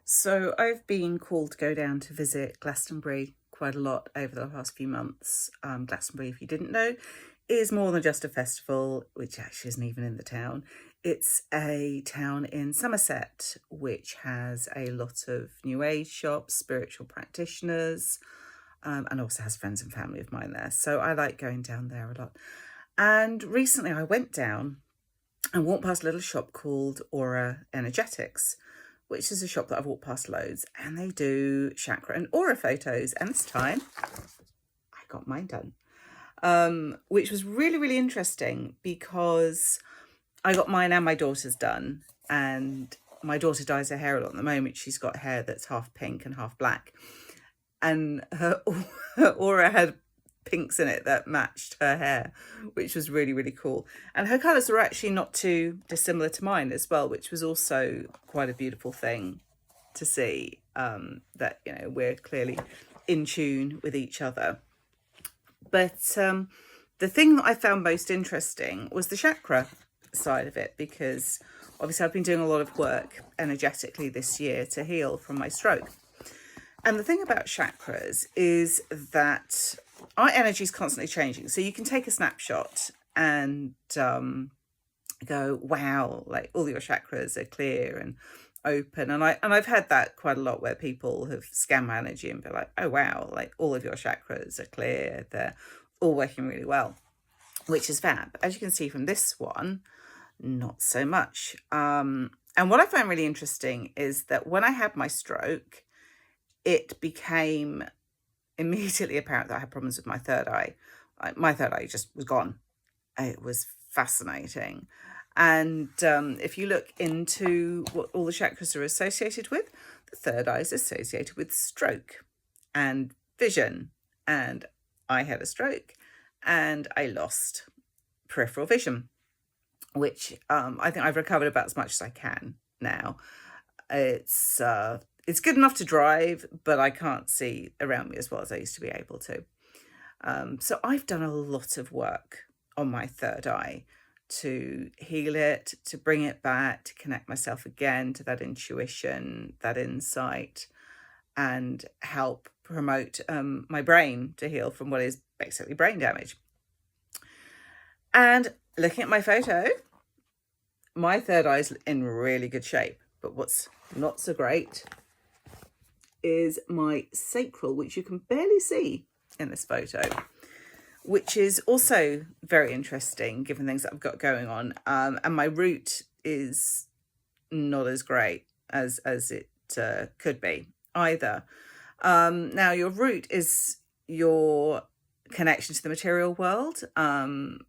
So I've been called to go down to visit Glastonbury quite a lot over the past few months. Glastonbury, if you didn't know, is more than just a festival, which actually isn't even in the town. It's a town in Somerset, which has a lot of new age shops, spiritual practitioners, and also has friends and family of mine there. So I like going down there a lot. And recently I went down and walked past a little shop called Aura Energetics, which is a shop that I've walked past loads, and they do chakra and aura photos. And this time I got mine done, which was really, really interesting because I got mine and my daughter's done. And my daughter dyes her hair a lot at the moment. She's got hair that's half pink and half black. And her aura had pinks in it that matched her hair, which was really, really cool. And her colours were actually not too dissimilar to mine as well, which was also quite a beautiful thing to see, that, you know, we're clearly in tune with each other. But the thing that I found most interesting was the chakra side of it, because obviously I've been doing a lot of work energetically this year to heal from my stroke. And the thing about chakras is that our energy is constantly changing. So you can take a snapshot and go, wow, like all your chakras are clear and open. And I've had that quite a lot, where people have scanned my energy and be like, oh wow, like all of your chakras are clear. They're all working really well, which is fab. As you can see from this one, not so much. And what I find really interesting is that when I had my stroke, it became immediately apparent that I had problems with my third eye. My third eye just was gone. It was fascinating. And if you look into what all the chakras are associated with, the third eye is associated with stroke and vision. And I had a stroke and I lost peripheral vision, which I think I've recovered about as much as I can now. It's good enough to drive, but I can't see around me as well as I used to be able to. So I've done a lot of work on my third eye to heal it, to bring it back, to connect myself again to that intuition, that insight, and help promote my brain to heal from what is basically brain damage. And looking at my photo, my third eye is in really good shape. But what's not so great is my sacral, which you can barely see in this photo, which is also very interesting given things that I've got going on. And my root is not as great as it could be either. Now, your root is your connection to the material world, the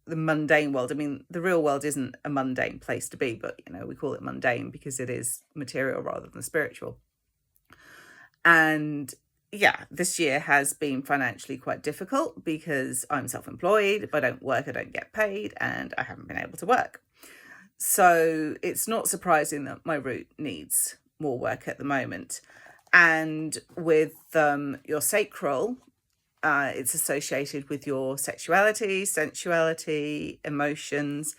mundane world. I mean, the real world isn't a mundane place to be, but, we call it mundane because it is material rather than spiritual. And yeah, this year has been financially quite difficult because I'm self-employed. If I don't work, I don't get paid, and I haven't been able to work. So it's not surprising that my root needs more work at the moment. And with your sacral, it's associated with your sexuality, sensuality, emotions,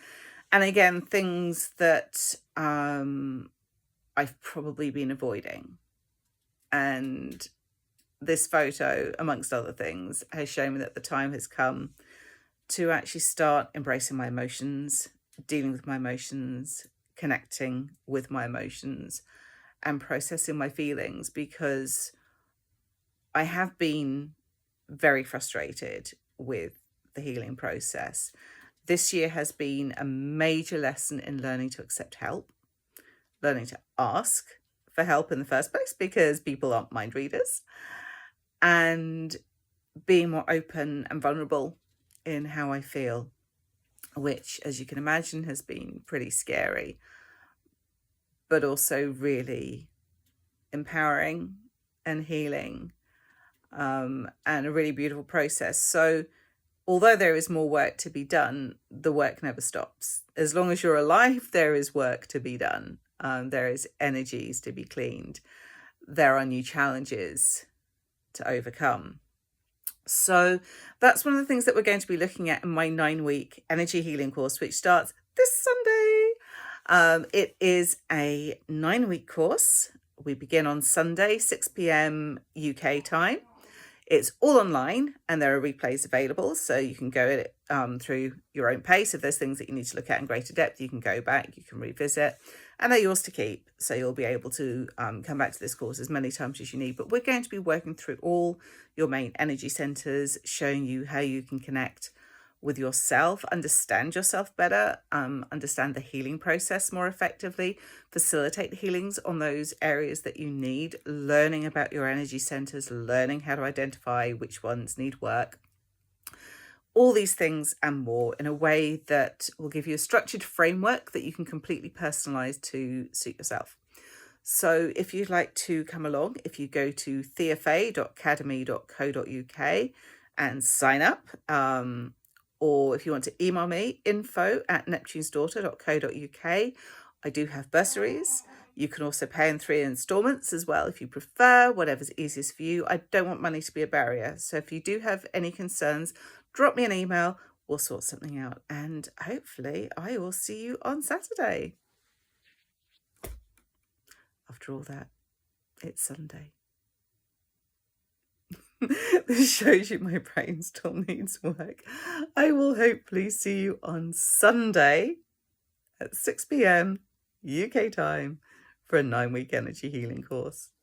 and again, things that I've probably been avoiding. And this photo, amongst other things, has shown me that the time has come to actually start embracing my emotions, dealing with my emotions, connecting with my emotions, and processing my feelings, because I have been very frustrated with the healing process. This year has been a major lesson in learning to accept help, learning to ask for help in the first place, because people aren't mind readers, and being more open and vulnerable in how I feel, which, as you can imagine, has been pretty scary, but also really empowering and healing, and a really beautiful process. So although there is more work to be done, the work never stops. As long as you're alive, there is work to be done. There is energies to be cleaned. There are new challenges to overcome. So that's one of the things that we're going to be looking at in my 9-week energy healing course, which starts this Sunday. It is a 9-week course We begin on Sunday, 6 p.m. UK time. It's all online and there are replays available, so you can go at it through your own pace. If there's things that you need to look at in greater depth, you can go back, you can revisit, and they're yours to keep. So you'll be able to come back to this course as many times as you need. But we're going to be working through all your main energy centers, showing you how you can connect with yourself, understand yourself better, understand the healing process more effectively, facilitate healings on those areas that you need, learning about your energy centers, learning how to identify which ones need work. All these things and more in a way that will give you a structured framework that you can completely personalize to suit yourself. So if you'd like to come along, if you go to theafaye.academy.co.uk and sign up, or if you want to email me, info@neptunesdaughter.co.uk. I do have bursaries. You can also pay in 3 installments as well if you prefer, whatever's easiest for you. I don't want money to be a barrier. So if you do have any concerns, drop me an email. We'll sort something out. And hopefully I will see you on Saturday. After all that, it's Sunday. This shows you my brain still needs work. I will hopefully see you on Sunday at 6 p.m. UK time for a 9-week energy healing course.